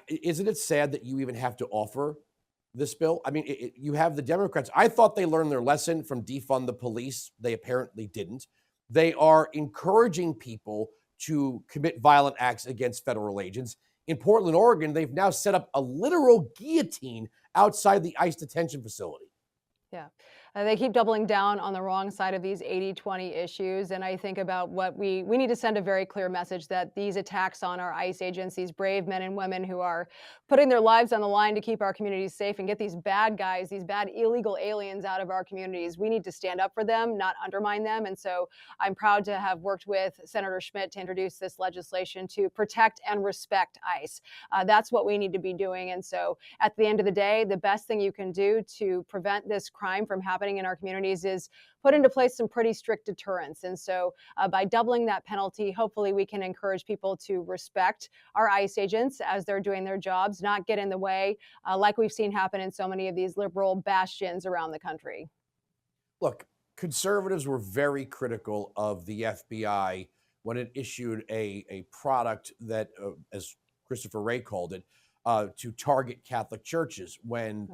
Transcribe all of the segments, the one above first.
isn't it sad that you even have to offer this bill? I mean, you have the Democrats. I thought they learned their lesson from defund the police. They apparently didn't. They are encouraging people to commit violent acts against federal agents. In Portland, Oregon, they've now set up a literal guillotine outside the ICE detention facility. Yeah. They keep doubling down on the wrong side of these 80-20 issues. And I think about what we need to send a very clear message that these attacks on our ICE agents, these brave men and women who are putting their lives on the line to keep our communities safe and get these bad guys, these bad illegal aliens out of our communities. We need to stand up for them, not undermine them. And so I'm proud to have worked with Senator Schmidt to introduce this legislation to protect and respect ICE. That's what we need to be doing. And so at the end of the day, the best thing you can do to prevent this crime from happening in our communities is put into place some pretty strict deterrence. And so by doubling that penalty, hopefully we can encourage people to respect our ICE agents as they're doing their jobs, not get in the way like we've seen happen in so many of these liberal bastions around the country. Look, conservatives were very critical of the FBI when it issued a product that, as Christopher Wray called it, to target Catholic churches when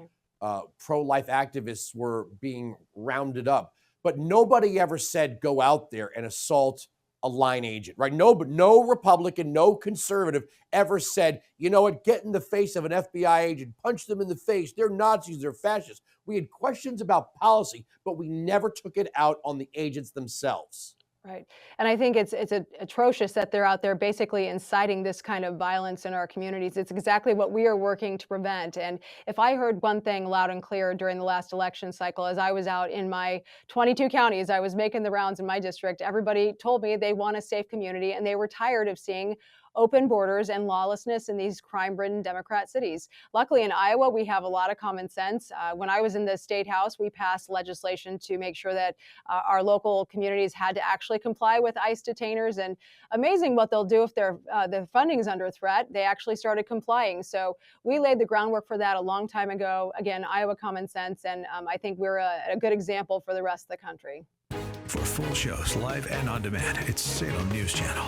pro-life activists were being rounded up. But nobody ever said go out there and assault a line agent, right? No, but no Republican, no conservative ever said, you know what, get in the face of an FBI agent, punch them in the face. They're Nazis, they're fascists. We had questions about policy, but we never took it out on the agents themselves. Right. And I think it's atrocious that they're out there basically inciting this kind of violence in our communities. It's exactly what we are working to prevent. And if I heard one thing loud and clear during the last election cycle, as I was out in my 22 counties, I was making the rounds in my district, everybody told me they want a safe community and they were tired of seeing open borders and lawlessness in these crime-ridden Democrat cities. Luckily in Iowa, we have a lot of common sense. When I was in the state house, we passed legislation to make sure that our local communities had to actually comply with ICE detainers. And amazing what they'll do if the funding is under threat. They actually started complying. So we laid the groundwork for that a long time ago. Again, Iowa common sense. And I think we're a good example for the rest of the country. For full shows, live and on demand, it's Salem News Channel.